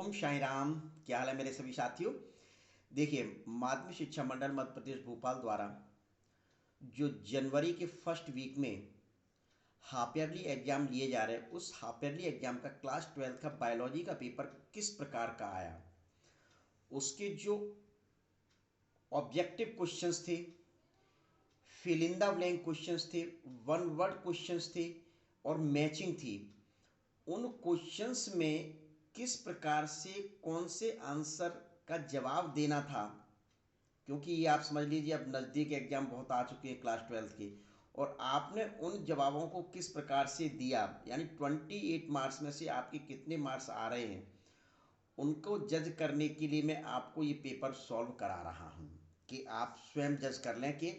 ओम साई राम। क्या हाल है मेरे सभी साथियों। देखिए, माध्यमिक शिक्षा मंडल मध्य प्रदेश भोपाल द्वारा जो जनवरी के फर्स्ट वीक में हाफ ईयरली एग्जाम लिए जा रहे हैं, उस हाफ ईयरली एग्जाम का क्लास 12 का बायोलॉजी का पेपर किस प्रकार का आया, उसके जो ऑब्जेक्टिव क्वेश्चंस थे, fill in the blank questions थे, वन वर्ड क्वेश्चंस थे और मैचिंग थी। उन क्वेश्चंस में किस प्रकार से कौन से आंसर का जवाब देना था, क्योंकि ये आप समझ लीजिए अब नज़दीक एग्जाम बहुत आ चुके हैं क्लास 12 के, और आपने उन जवाबों को किस प्रकार से दिया, यानी 28 मार्क्स में से आपके कितने मार्क्स आ रहे हैं, उनको जज करने के लिए मैं आपको ये पेपर सॉल्व करा रहा हूँ कि आप स्वयं जज कर लें कि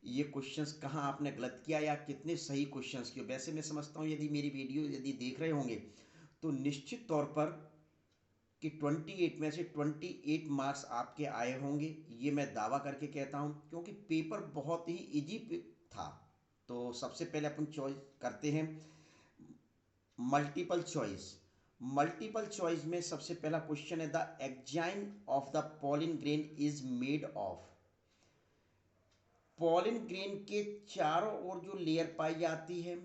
ये क्वेश्चंस कहाँ आपने गलत किया या कितने सही क्वेश्चंस किए। वैसे मैं समझता हूँ यदि मेरी वीडियो यदि देख रहे होंगे तो निश्चित तौर पर कि 28 में से 28 मार्क्स आपके आए होंगे, ये मैं दावा करके कहता हूँ, क्योंकि पेपर बहुत ही इजी था। तो सबसे पहले अपन चॉइस करते हैं मल्टीपल चॉइस। मल्टीपल चॉइस में सबसे पहला क्वेश्चन है, the exine of the pollen grain is made of. Pollen grain के चारों ओर जो लेयर पाई जाती है,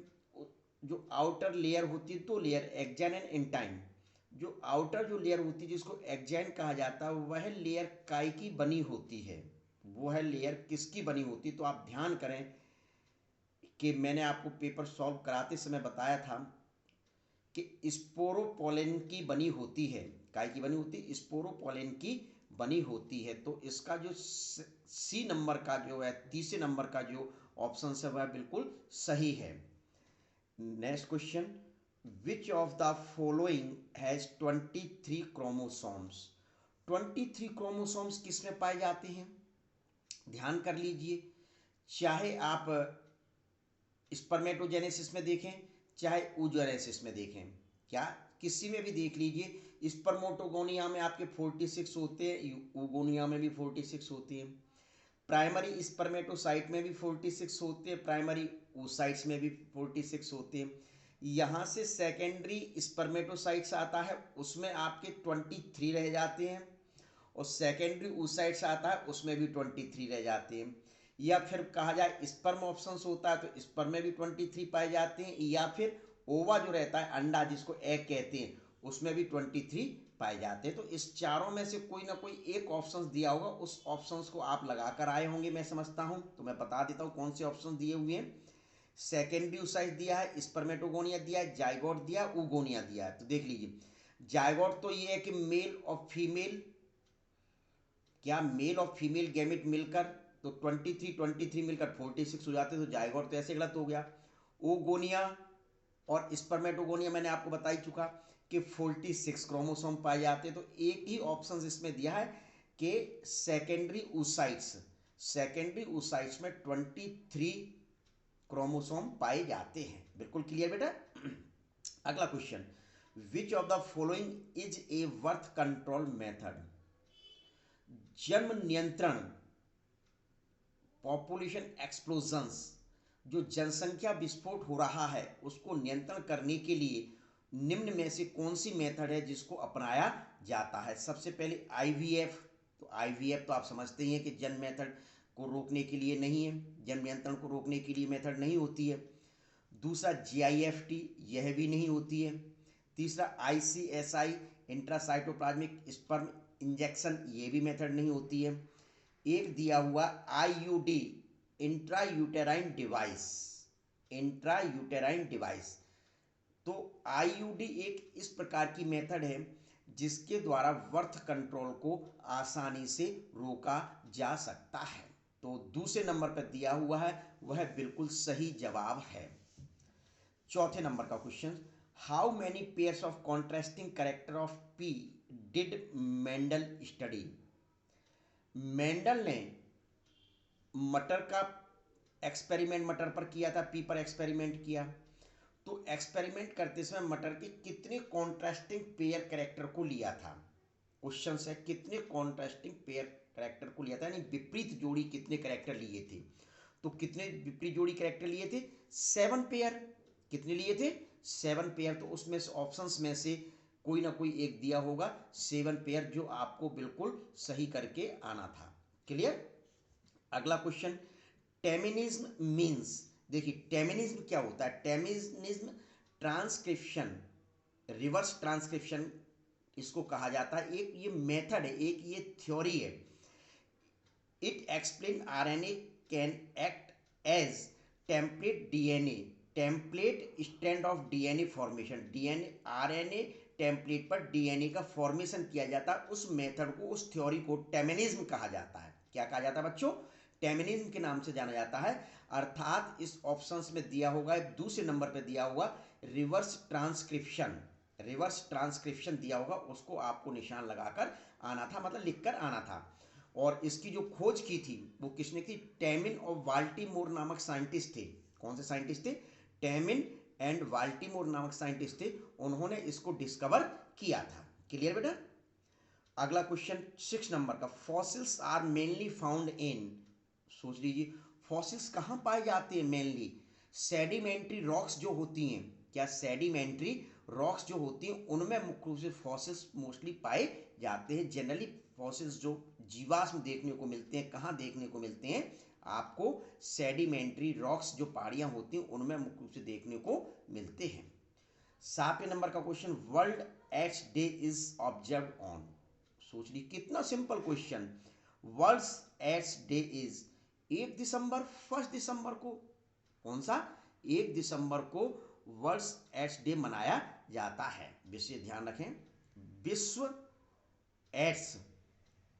जो आउटर लेयर होती है, दो लेयर एक्जाइन एंड इंटाइन। जो आउटर जो लेयर होती है जिसको एक्जाइन कहा जाता है, वह लेयर काय की बनी होती है। वह लेयर किसकी बनी होती है, तो आप ध्यान करें कि मैंने आपको पेपर सॉल्व कराते समय बताया था कि स्पोरोपोलेन की बनी होती है। काय की बनी होती है? स्पोरोपोलेन की बनी होती है। तो इसका जो सी नंबर का जो है, तीसरे नंबर का जो ऑप्शन है वह बिल्कुल सही है। Next question, which of the following has 23 chromosomes. 23 chromosomes किसमें पाए जाते हैं? ध्यान कर लीजिए, चाहे आप स्पर्मेटोजेनेसिस में देखें चाहे oogenesis में देखें, क्या किसी में भी देख लीजिए। स्पर्मेटोगोनिया में आपके 46 होते हैं, oogonia में भी 46 होते हैं, प्राइमरी स्पर्मेटोसाइट में भी 46 होते हैं, प्राइमरी oocytes में भी 46 होते हैं। यहाँ से सेकेंडरी स्पर्मेटोसाइट्स आता है, उसमें आपके 23 रह जाते हैं, और सेकेंडरी oocytes आता है उसमें भी 23 रह जाते हैं। या फिर कहा जाए स्पर्म ऑप्शंस होता है तो स्पर्म में भी 23 पाए जाते हैं, या फिर ओवा जो रहता है अंडा जिसको एग कहते हैं, उसमें भी 23 पाए जाते हैं। तो इस चारों में से कोई ना कोई एक ऑप्शन दिया होगा, उस ऑप्शंस को आप लगा कर आए होंगे मैं समझता हूं। तो मैं बता देता हूं कौन से ऑप्शन दिए हुए हैं। सेकेंडरी oocyte दिया है, स्पर्मेटोगोनिया दिया है, जाइगोट दिया, oogonia दिया है। तो देख लीजिए, जाइगोट तो ये है कि मेल और फीमेल, क्या मेल और फीमेल गैमेट मिलकर, तो 23 मिलकर 46 हो जाते, तो जाइगोट तो ऐसे गलत हो गया। ओगोनिया और स्पर्मेटोगोनिया मैंने आपको बता ही चुका कि 46 क्रोमोसोम पाए जाते हैं। तो एक ही ऑप्शन इसमें दिया है कि सेकेंडरी oocytes, सेकेंडरी oocytes में 23 क्रोमोसोम पाए जाते हैं। बिल्कुल क्लियर बेटा। अगला question, which of the following is a birth control method. जन्म नियंत्रण, पॉपुलेशन एक्सप्लोजन्स, जो जनसंख्या विस्फोट हो रहा है उसको नियंत्रण करने के लिए निम्न में से कौन सी मेथड है जिसको अपनाया जाता है? सबसे पहले आईवीएफ। तो आईवीएफ तो आप समझते ही हैं कि जन्म मेथड को रोकने के लिए नहीं है, जन्म नियंत्रण को रोकने के लिए मेथड नहीं होती है। दूसरा जीआईएफटी, यह भी नहीं होती है। तीसरा आईसीएसआई, इंट्रासाइटोप्लाज्मिक स्पर्म इंजेक्शन, ये भी मेथड नहीं होती है। एक दिया हुआ IUD, intra uterine device, intra uterine device. तो आईयूडी एक इस प्रकार की मेथड है जिसके द्वारा बर्थ कंट्रोल को आसानी से रोका जा सकता है। तो दूसरे नंबर पर दिया हुआ है वह बिल्कुल सही जवाब है। चौथे नंबर का question, how many pairs of contrasting character of P did Mendel study. Mendel ने मटर का एक्सपेरिमेंट मटर पर किया था, पी पर एक्सपेरिमेंट किया। तो एक्सपेरिमेंट करते समय मटर के कितने कॉन्ट्रास्टिंग पेयर कैरेक्टर को लिया था? क्वेश्चन है कितने कॉन्ट्रास्टिंग पेयर कैरेक्टर को लिया था, यानी विपरीत जोड़ी कितने कैरेक्टर लिए थे। तो कितने विपरीत जोड़ी कैरेक्टर लिए थे? 7 पेयर। कितने लिए थे? 7 पेयर। तो उसमें से ऑप्शंस में से कोई ना कोई एक दिया होगा 7 पेयर जो आपको बिल्कुल सही करके आना था। क्लियर। अगला क्वेश्चन, टेमिनिज्म मीन्स। देखिए टेमिनिज्म क्या होता है। टेमिनिज्म ट्रांसक्रिप्शन, रिवर्स ट्रांसक्रिप्शन इसको कहा जाता है। एक ये मेथड है, एक ये थ्योरी है। It explain RNA can act as template DNA, template strand of DNA formation. DNA RNA template पर डीएनए का फॉर्मेशन किया जाता है। उस मेथड को, उस थ्योरी को टेमिनिज्म कहा जाता है। क्या कहा जाता है बच्चों? टेमिनिज्म के नाम से जाना जाता है। अर्थात इस ऑप्शंस में दिया होगा, दूसरे नंबर पे दिया होगा रिवर्स ट्रांसक्रिप्शन। रिवर्स ट्रांसक्रिप्शन दिया होगा, उसको आपको निशान लगाकर आना था, मतलब लिखकर आना था। और इसकी जो खोज की थी वो किसने की? टेमिन और बाल्टीमोर नामक साइंटिस्ट थे। कौन से साइंटिस्ट थे? टेमिन एंड बाल्टीमोर नामक साइंटिस्ट थे, उन्होंने इसको डिस्कवर किया था। क्लियर बेटा। अगला क्वेश्चन 6 नंबर का, fossils are mainly found in. सोच लीजिए फॉसिल्स कहाँ पाए जाते हैं मेनली? सेडिमेंट्री रॉक्स जो होती हैं, क्या सेडिमेंट्री रॉक्स जो होती हैं उनमें मुख्य रूप से फॉसिल्स मोस्टली पाए जाते हैं। जनरली फॉसिल्स जो जीवाश्म देखने को मिलते हैं, कहाँ देखने को मिलते हैं? आपको सेडिमेंट्री रॉक्स जो पहाड़ियाँ होती हैं उनमें मुख्य रूप से देखने को मिलते हैं। 7वें नंबर का question, world AIDS day is observe on. सोच ली कितना simple question. World AIDS day is 1 December, 1 दिसंबर को। कौन सा? 1 दिसंबर को वर्ल्ड एड्स डे मनाया जाता है। विशेष ध्यान रखें, विश्व एड्स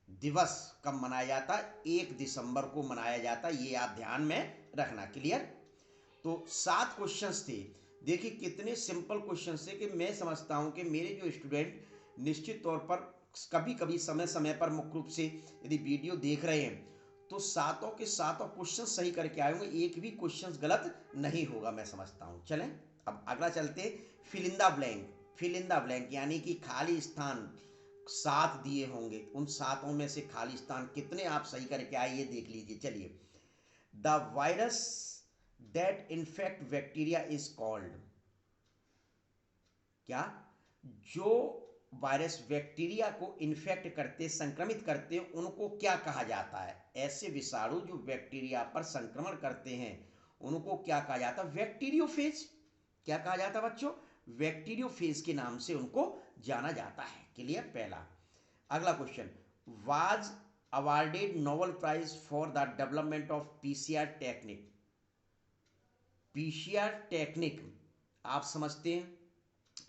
दिवस कब मनाया जाता है? 1 दिसंबर को मनाया जाता है, ये आप ध्यान में रखना। क्लियर। तो 7 क्वेश्चंस थे। देखिए कितने सिंपल क्वेश्चंस थे कि मैं समझता हूं कि मेरे जो स्टूडेंट निश्चित तौर पर कभी कभी समय समय पर मुख्य रूप से यदि वीडियो देख रहे हैं तो सातों के सातों क्वेश्चन सही करके आए होंगे, एक भी क्वेश्चन गलत नहीं होगा, मैं समझता हूं। चलें अब अगला चलते, fill in the blank. Fill in the blank यानी कि खाली स्थान 7 दिए होंगे, उन 7 में से खाली स्थान कितने आप सही करके आए ये देख लीजिए। चलिए, the virus that infect bacteria is called. क्या? जो वायरस बैक्टीरिया को इन्फेक्ट करते, संक्रमित करते हैं, उनको क्या कहा जाता है? ऐसे विषाणु जो बैक्टीरिया पर संक्रमण करते हैं उनको क्या कहा जाता है? बैक्टीरियोफेज। क्या कहा जाता है बच्चों? बैक्टीरियोफेज के नाम से उनको जाना जाता है। क्लियर। पहला। अगला question, was awarded Nobel prize for the development of PCR technique. PCR technique आप समझते हैं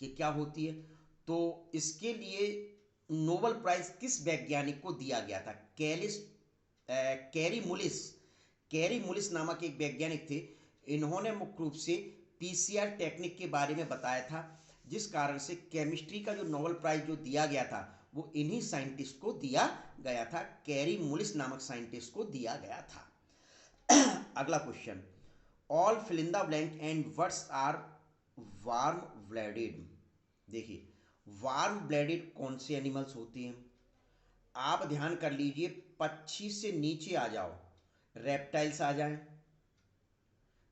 कि क्या होती है? तो इसके लिए नोबेल प्राइज किस वैज्ञानिक को दिया गया था? कैरी मुलिस। कैरी मुलिस नामक एक वैज्ञानिक थे, इन्होंने मुख्य रूप से पीसीआर टेक्निक के बारे में बताया था, जिस कारण से केमिस्ट्री का जो नोबेल प्राइज जो दिया गया था वो इन्हीं साइंटिस्ट को दिया गया था। कैरी मुलिस नामक साइंटिस्ट को दिया गया था। अगला question, all fill in the blank and words are warm blooded. देखिए वार्म ब्लडेड कौन से एनिमल्स होते हैं? आप ध्यान कर लीजिए, पक्षी से नीचे आ जाओ, रेप्टाइल्स आ जाएं,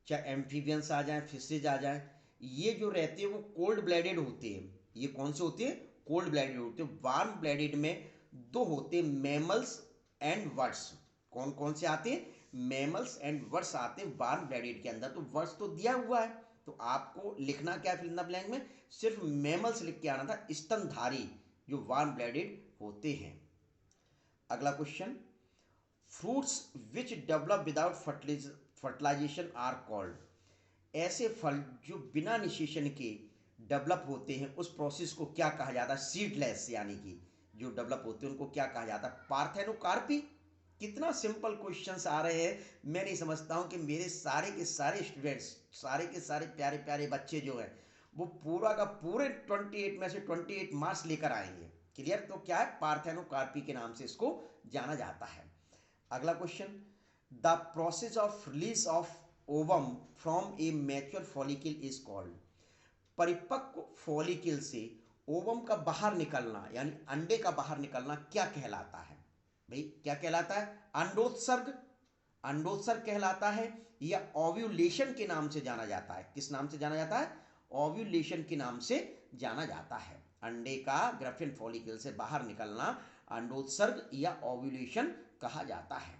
चाहे एम्फीबियंस आ जाएं, फिशेज आ जाएं, ये जो रहते हैं वो कोल्ड ब्लडेड होते हैं। ये कौन से होते हैं? कोल्ड ब्लडेड होते हैं। वार्म ब्लडेड में 2 होते हैं, मैमल्स एंड वर्ड्स। कौन कौन से आते हैं? मैमल्स एंड वर्ड्स आते हैं वार्म ब्लडेड के अंदर। तो वर्ड्स तो दिया हुआ है, तो आपको लिखना क्या फिल इन द ब्लैंक में? सिर्फ मैमल्स लिख के आना था, स्तनधारी जो वार्म ब्लडेड होते हैं। अगला question, fruits which develop without fertilisation are called. ऐसे फल जो बिना निषेचन के डेवलप होते हैं उस प्रोसेस को क्या कहा जाता है? सीडलेस यानी कि जो डेवलप होते हैं उनको क्या कहा जाता है? पार्थेनोकार्पी। कितना सिंपल क्वेश्चंस आ रहे हैं। मैं नहीं समझता हूं कि मेरे सारे के सारे स्टूडेंट्स, सारे के सारे प्यारे प्यारे बच्चे जो हैं वो पूरा का पूरे 28 में से 28 मार्क्स लेकर आएंगे। क्लियर। तो क्या है? पार्थेनोकार्पी के नाम से इसको जाना जाता है। अगला question, the process of release of ovum from A mature follicle is called. परिपक्व फॉलिकल से ओवम का बाहर निकलना यानी अंडे का बाहर निकलना क्या कहलाता है? भाई क्या कहलाता है? अंडोत्सर्ग। अंडोत्सर्ग कहलाता है या ओव्यूलेशन के नाम से जाना जाता है? किस नाम से जाना जाता है? ओव्यूलेशन के नाम से जाना जाता है। अंडे का ग्राफियन फॉलिकल से बाहर निकलना अंडोत्सर्ग या ओव्यूलेशन कहा जाता है।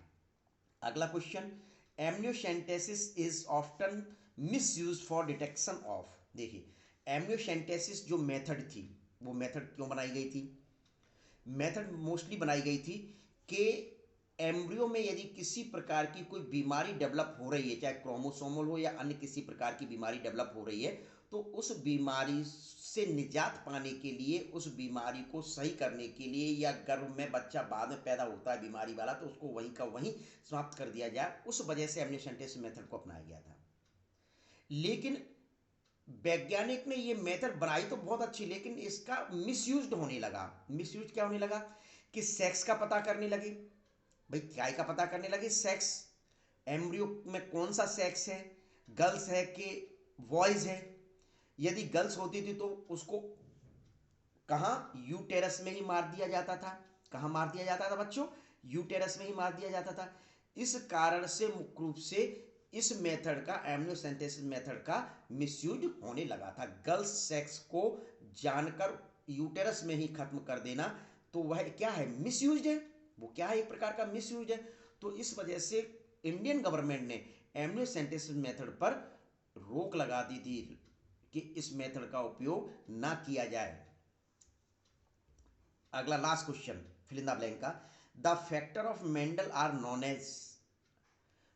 अगला question, amniocentesis is often misuse for detection of. देखिए, एमनियोसेंटेसिस जो मेथड थी, वो मेथड क्यों बनाई गई थी? मेथड मोस्टली बनाई गई थी कि एम्ब्रियो में यदि किसी प्रकार की कोई बीमारी डेवलप हो रही है, चाहे क्रोमोसोमल हो या अन्य किसी प्रकार की बीमारी डेवलप हो रही है, तो उस बीमारी से निजात पाने के लिए, उस बीमारी को सही करने के लिए, या गर्भ में बच्चा बाद में पैदा होता है बीमारी वाला, तो उसको वहीं का वहीं समाप्त कर दिया जाए, उस वजह से एमनियोसेंटेसिस मेथड को अपनाया गया था। लेकिन वैज्ञानिक ने ये मेथड बनाई तो बहुत अच्छी, लेकिन इसका मिसयूज्ड होने लगा। मिसयूज क्या होने लगा कि सेक्स का पता करने लगे। भाई क्या का पता करने लगे? सेक्स, एम्ब्रियो में कौन सा सेक्स है, गर्ल्स है कि बॉयज है। यदि गर्ल्स होती थी तो उसको कहाँ, यूटेरस में ही मार दिया जाता था। कहाँ मार दिया जाता था बच्चों? यूटेरस में ही मार दिया जाता था। इस कारण से मुख्य रूप से इस मेथड का, एमनियोसेंटेसिस मेथड का मिसयूज होने लगा था। गर्ल्स सेक्स को जानकर यूटेरस में ही खत्म कर देना, तो वह क्या है? मिसयूज है। वो क्या है? एक प्रकार का मिसयूज है। तो इस वजह से इंडियन गवर्नमेंट ने एमनियोसेंटेसिस मेथड पर रोक लगा दी थी कि इस मेथड का उपयोग ना किया जाए। अगला last question, fill in the blank का, the factor of Mendel are known as.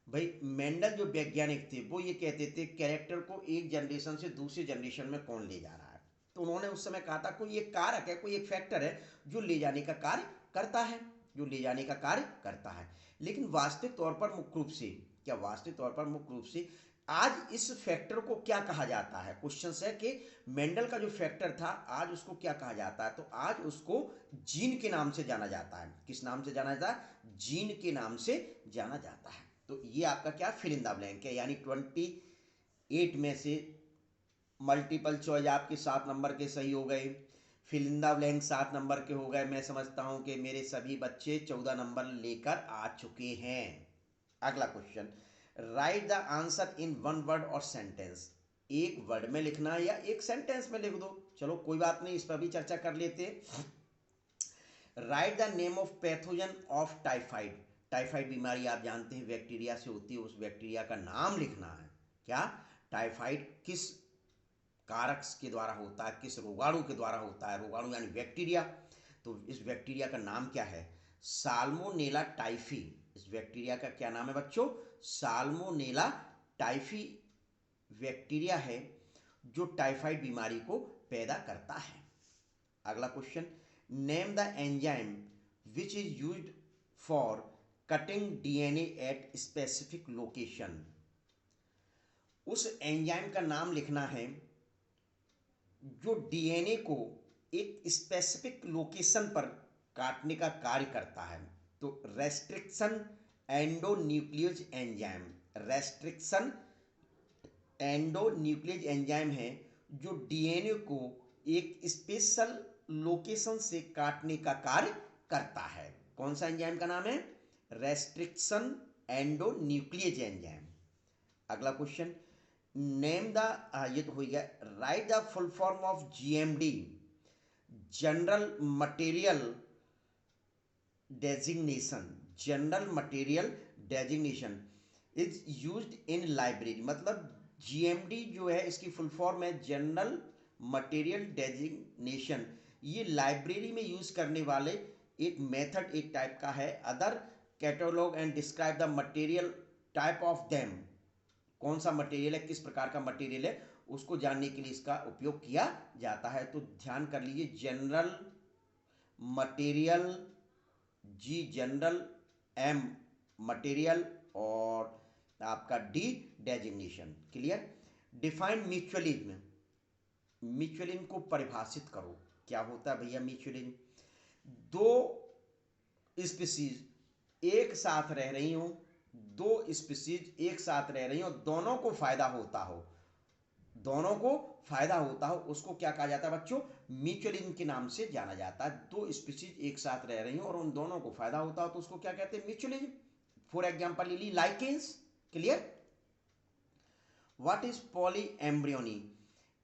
भाई मेंडल जो वैज्ञानिक थे वो ये कहते थे कैरेक्टर को एक जनरेशन से दूसरी जनरेशन में कौन ले जा रहा है। तो उन्होंने उस समय कहा था कोई एक कारक है, कोई एक फैक्टर है जो ले जाने का कार्य करता है, जो ले जाने का कार्य करता है। लेकिन वास्तविक तौर पर मुख्य रूप से, क्या वास्तविक तौर पर मुख्य रूप से आज इस फैक्टर को क्या कहा जाता है? क्वेश्चन है कि मेंडल का जो फैक्टर था आज उसको क्या कहा जाता है? तो आज उसको जीन के नाम से जाना जाता है। किस नाम से जाना जाता है? जीन के नाम से जाना जाता है। तो ये आपका क्या, फिल इन द ब्लैंक है। यानी 28 में से मल्टीपल चॉइस आपके 7 नंबर के सही हो गए, fill in the blank 7 number के हो गए। मैं समझता हूं कि मेरे सभी बच्चे 14 नंबर लेकर आ चुके हैं। अगला question, right the answer in one word और सेंटेंस। एक वर्ड में लिखना है या एक सेंटेंस में लिख दो। चलो कोई बात नहीं, इस पर भी चर्चा कर लेते हैं। Right the name of pathogen of typhoid. Typhoid बीमारी आप जानते हैं बैक्टीरिया से होती है, उस बैक्टीरिया का नाम लिखना है। क्या? टाइफाइड किस कारक के द्वारा होता है, किस रोगाणु के द्वारा होता है? रोगाणु यानी बैक्टीरिया। तो इस बैक्टीरिया का नाम क्या है? Salmonella typhi. इस बैक्टीरिया का क्या नाम है बच्चों? साल्मोनेला टाइफी बैक्टीरिया है जो टाइफाइड बीमारी को पैदा करता है। अगला question, name the enzyme which is used for cutting DNA at specific location. उस एंजाइम का नाम लिखना है जो डीएनए को एक स्पेसिफिक लोकेशन पर काटने का कार्य करता है। तो restriction endonuclease enzyme, restriction endonuclease enzyme है जो डीएनए को एक स्पेशल लोकेशन से काटने का कार्य करता है। कौन सा एंजाइम का नाम है? Restriction endonuclease enzyme. अगला क्वेश्चन, नेम द, ये तो हो गया। Right the full form of GMD, general material designation. General material designation is used in library. मतलब जीएमडी जो है इसकी फुल फॉर्म है जनरल मटेरियल डेजिग्नेशन। ये लाइब्रेरी में यूज करने वाले एक मेथड, एक टाइप का है। Other catalogue and describe the material type of them. कौन सा मटेरियल है, किस प्रकार का मटेरियल है, उसको जानने के लिए इसका उपयोग किया जाता है। तो ध्यान कर लीजिए, जनरल मटेरियल, जी जनरल, एम मटेरियल, और आपका D designation. Clear? Define mutualism. Mutualism को परिभाषित करो। क्या होता है भैया म्यूचुअलिज्म? दो स्पीसीज एक साथ रह रही हो, दो स्पीसीज एक साथ रह रही हो, दोनों को फायदा होता हो, दोनों को फायदा होता हो, उसको क्या कहा जाता है बच्चों? म्यूचुअलिज्म के नाम से जाना जाता है। दो स्पीसीज एक साथ रह रही हो और उन दोनों को फायदा होता हो तो उसको क्या कहते हैं? म्यूचुअलिज्म। फॉर एग्जांपल ले ली lichens. Clear? What is polyembryony?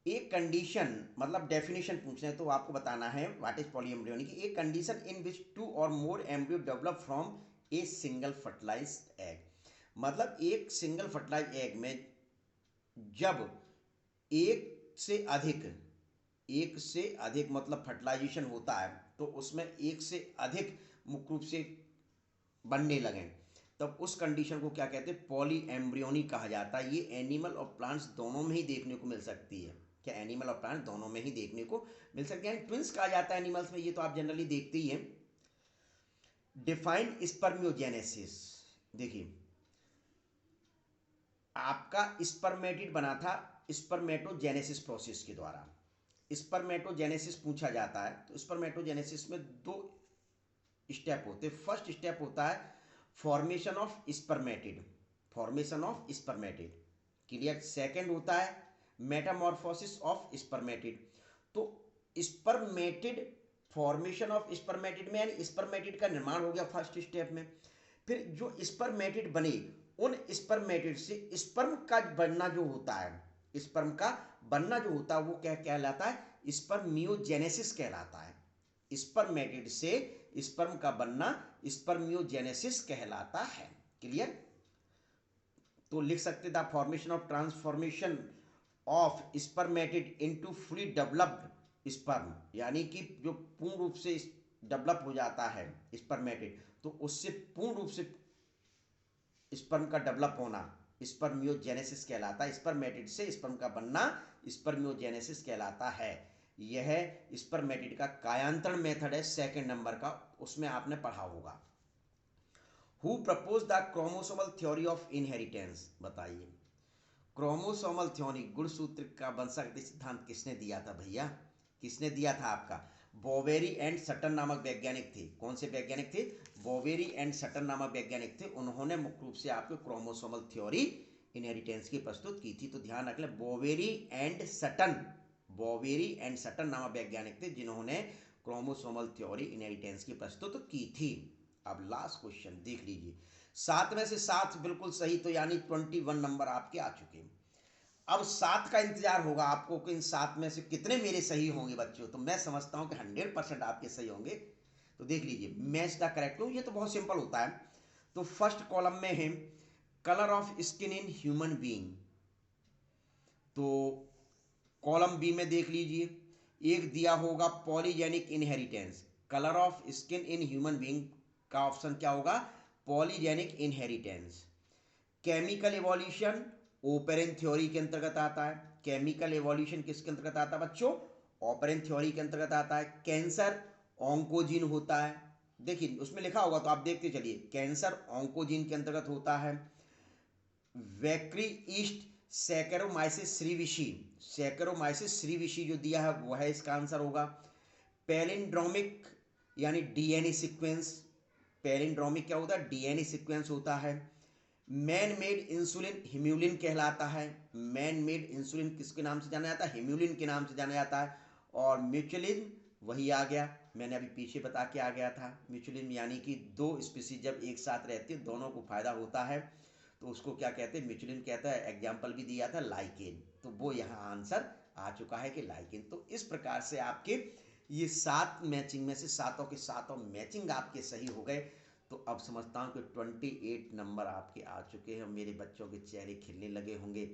एक कंडीशन मतलब डेफिनेशन पूछना है तो आपको बताना है व्हाट इज पॉलीएम्ब्रियोनिक, एक condition in which two or more embryo develop from a single fertilised egg. मतलब एक सिंगल फर्टिलाइज एग में जब एक से अधिक एक से अधिक मतलब फर्टिलाइजेशन होता है तो उसमें एक से अधिक मुख्य रूप से बनने लगें, तब उस कंडीशन को क्या कहते हैं, पॉली एम्ब्रियोनी कहा जाता है। ये एनिमल और प्लांट्स दोनों में ही देखने को मिल सकती है। क्या एनिमल और प्लांट दोनों में ही देखने को मिल सकती है। ट्विंस कहा जाता है एनिमल्स में, ये तो आप जनरली देखते ही हैं। Define spermiogenesis. देखिए आपका स्पर्मेटिड बना था स्पर्मेटोजेनेसिस प्रोसेस के द्वारा। स्पर्मेटोजेनेसिस पूछा जाता है तो स्पर्मेटोजेनेसिस में दो स्टेप होते हैं। फर्स्ट स्टेप होता है formation of spermatid, formation of spermatid, clear. Second होता है मेटामॉर्फोसिस ऑफ स्पर्मेटिड। तो स्पर्मेटिड, फॉर्मेशन ऑफ स्पर्मेटिड में यानी स्पर्मेटिड का निर्माण हो गया फर्स्ट स्टेप में। फिर जो स्पर्मेटिड बने उन स्पर्मेटिड से स्पर्म का बनना जो होता है, स्पर्म का बनना जो होता है वो क्या कहलाता है, स्पर्मियोजेनेसिस कहलाता है। स्पर्मेटिड से स्पर्म का बनना स्पर्मियोजेनेसिस कहलाता है, क्लियर। तो लिख सकते the formation of transformation of spermatid into fully developed sperm, यानी कि जो पूर्ण रूप से डेवलप हो जाता है स्पर्मेटिड तो उससे पूर्ण रूप से स्पर्म का डेवलप होना स्पर्मियोजेनेसिस कहलाता है। स्पर्मेटिड से स्पर्म का बनना स्पर्मियोजेनेसिस कहलाता है। यह स्पर्मेटिड का कायांतरण मेथड है सेकंड नंबर का, उसमें आपने पढ़ा होगा। Who propose the chromosomal theory of inheritance, बताइए क्रोमोसोमल थ्योरी गुणसूत्र का वंशागति सिद्धांत किसने दिया था भैया, किसने दिया था आपका, बोवेरी एंड सटन नामक वैज्ञानिक थे। कौन से वैज्ञानिक थे, बोवेरी एंड सटन नामक वैज्ञानिक थे। उन्होंने मुख्य रूप से आपको क्रोमोसोमल थ्योरी इनहेरिटेंस की प्रस्तुत की थी। तो ध्यान रख लें Boveri and Sutton, Boveri and Sutton नामक वैज्ञानिक थे जिन्होंने क्रोमोसोमल थ्योरी इनहेरिटेंस की प्रस्तुत की थी। अब लास्ट क्वेश्चन देख लीजिए, 7 में से 7 बिल्कुल सही, तो यानी 21 नंबर आपके आ चुके हैं। अब 7 का इंतजार होगा आपको कि इन 7 में से कितने मेरे सही होंगे बच्चों। तो मैं समझता हूं कि 100% आपके सही होंगे। तो देख लीजिए मैच द करेक्ट, तो ये तो बहुत सिंपल होता है। तो फर्स्ट कॉलम में है colour of skin in human being. तो कॉलम बी में देख लीजिए एक दिया होगा polygenic inheritance. Colour of skin in human being का ऑप्शन क्या होगा, polygenic inheritance. Chemical evolution operon theory के अंतर्गत आता है। केमिकल एवोल्यूशन किसके अंतर्गत आता है बच्चों, ओपेरन थ्योरी के अंतर्गत आता है। कैंसर ऑन्कोजीन होता है, देखिए उसमें लिखा होगा तो आप देखते चलिए, कैंसर ऑन्कोजीन के अंतर्गत होता है। वैक्री ईस्ट सैकेरोमाइसिस श्रीविशी, सैकेरोमाइसिस श्रीविशी जो दिया है वह है इसका आंसर होगा। पैलिंड्रोमिक यानी डीएनए सीक्वेंस, पैलिंड्रोमिक क्या होता है, डीएनए सीक्वेंस होता है। मैन मेड इंसुलिन हिम्यूलिन कहलाता है। मैन मेड इंसुलिन किसके नाम से जाना जाता है, हिम्यूलिन के नाम से जाना जाता है। और म्यूचुलिन वही आ गया, मैंने अभी पीछे बता के आ गया था। म्यूचुलिन यानी कि दो स्पीसीज जब एक साथ रहती है दोनों को फायदा होता है तो उसको क्या कहते हैं, म्यूचुलिन कहता है। एग्जाम्पल भी दिया था लाइकेन, तो वो यहाँ आंसर आ चुका है कि लाइकेन। तो इस प्रकार से आपके ये 7 मैचिंग में से 7 के 7 मैचिंग आपके सही हो गए। तो अब समझता हूँ कि 28 नंबर आपके आ चुके हैं। मेरे बच्चों के चेहरे खिलने लगे होंगे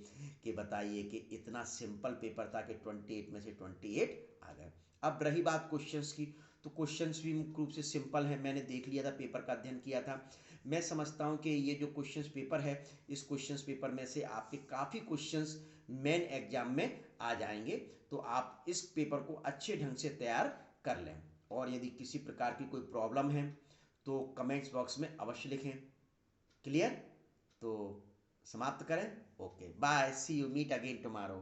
कि बताइए कि इतना सिंपल पेपर था कि 28 में से 28 आ गए। अब रही बात क्वेश्चंस की, तो क्वेश्चंस भी मुख्य रूप से सिंपल है। मैंने देख लिया था, पेपर का अध्ययन किया था। मैं समझता हूँ कि ये जो क्वेश्चंस पेपर है इस क्वेश्चंस पेपर में से आपके काफ़ी क्वेश्चंस मेन एग्जाम में आ जाएंगे। तो आप इस पेपर को अच्छे ढंग से तैयार कर लें। और यदि किसी प्रकार की कोई प्रॉब्लम है तो कमेंट्स बॉक्स में अवश्य लिखें, क्लियर। तो समाप्त करें, okay bye, see you, meet again tomorrow.